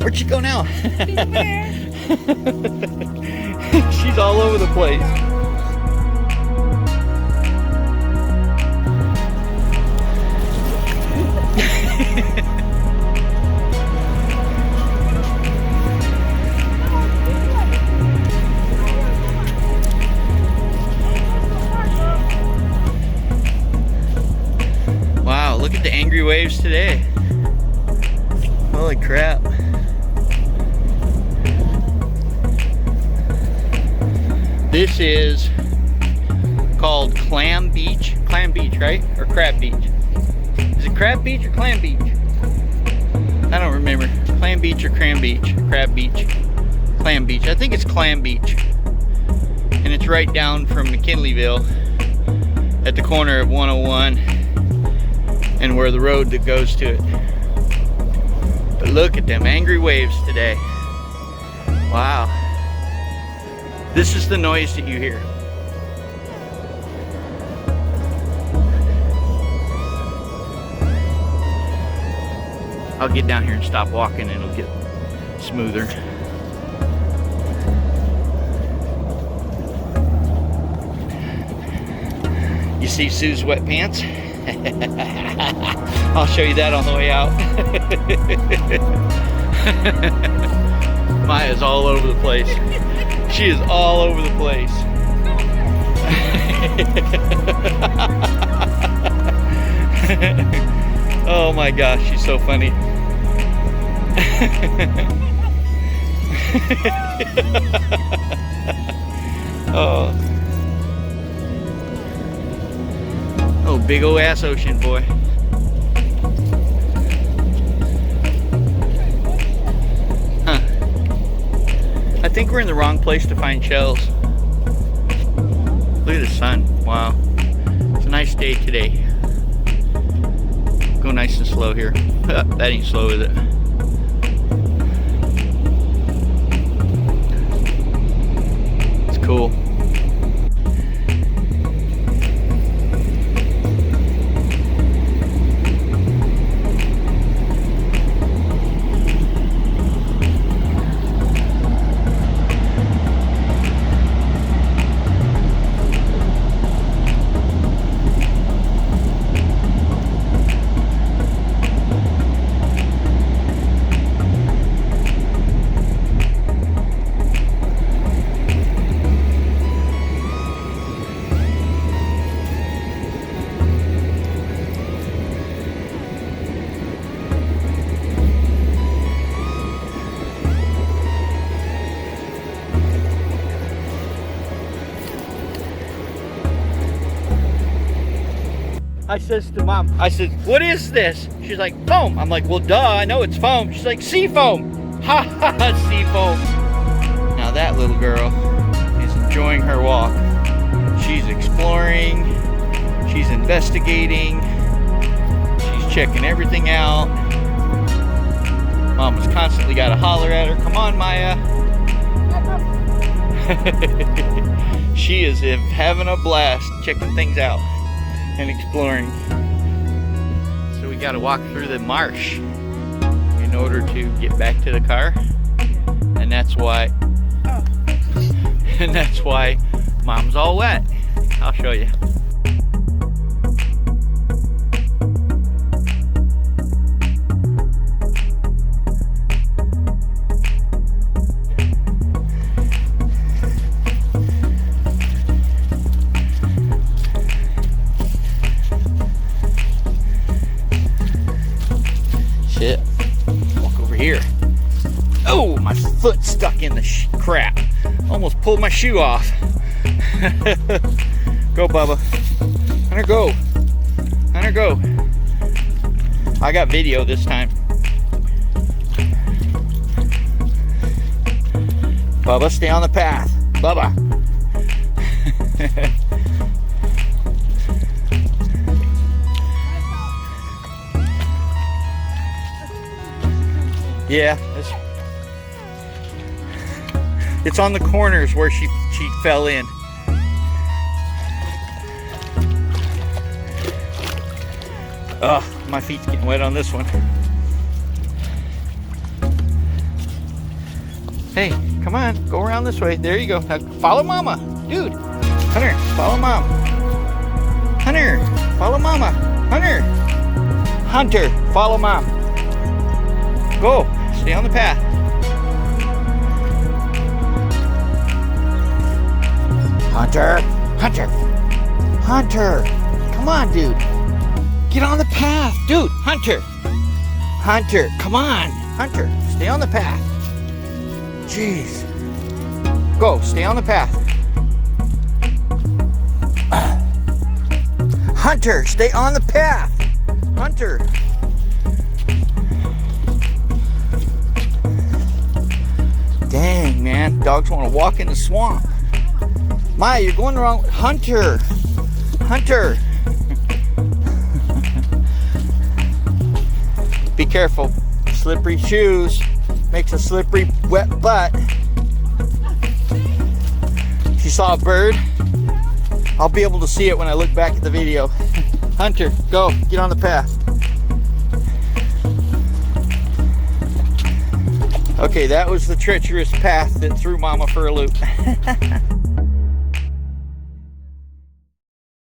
Where'd she go now? She's there. She's all over the place. Wow, look at the angry waves today. Holy crap. This is called Clam Beach. Clam Beach, right? Or Crab Beach? Is it Crab Beach or Clam Beach? I don't remember. Clam Beach or Cram Beach? Crab Beach. Clam Beach. I think it's Clam Beach. And it's right down from Mckinleyville at the corner of 101 and where the road that goes to it. But look at them angry waves today. Wow. This is the noise that you hear. I'll get down here and stop walking and it'll get smoother. You see Sue's wet pants? I'll show you that on the way out. Maya's all over the place. She is all over the place. Oh my gosh, she's so funny. Oh. Oh, big ol' ass ocean, boy. Huh. I think we're in the wrong place to find shells. Look at the sun. Wow. It's a nice day today. Go nice and slow here. That ain't slow, is it? It's cool. I says to Mom, I said, what is this? She's like, foam. I'm like, well, duh, I know it's foam. She's like, sea foam. Ha ha ha, sea foam. Now that little girl is enjoying her walk. She's exploring. She's investigating. She's checking everything out. Mom's constantly got to holler at her. Come on, Maya. She is having a blast checking things out and exploring. So we got to walk through the marsh in order to get back to the car, and that's why Mom's all wet. I'll show you. Shit. Walk over here. Oh, my foot stuck in the crap. Almost pulled my shoe off. Go, Bubba. Hunter, go. Hunter, go. I got video this time. Bubba, stay on the path. Bubba. Yeah, it's on the corners where she fell in. Oh, my feet's getting wet on this one. Hey, come on, go around this way. There you go. Now follow Mama. Dude, Hunter, follow Mom. Hunter, follow Mama. Hunter. Hunter, follow Mom. Go, stay on the path. Hunter, Hunter, Hunter. Come on, dude. Get on the path. Dude, Hunter. Hunter, come on. Hunter, stay on the path. Jeez. Go, stay on the path. Hunter, stay on the path. Hunter. Dang, man. Dogs want to walk in the swamp. Maya, you're going the wrong way. Hunter. Hunter. Be careful. Slippery shoes makes a slippery, wet butt. If you saw a bird, I'll be able to see it when I look back at the video. Hunter, go. Get on the path. Okay, that was the treacherous path that threw Mama for a loop.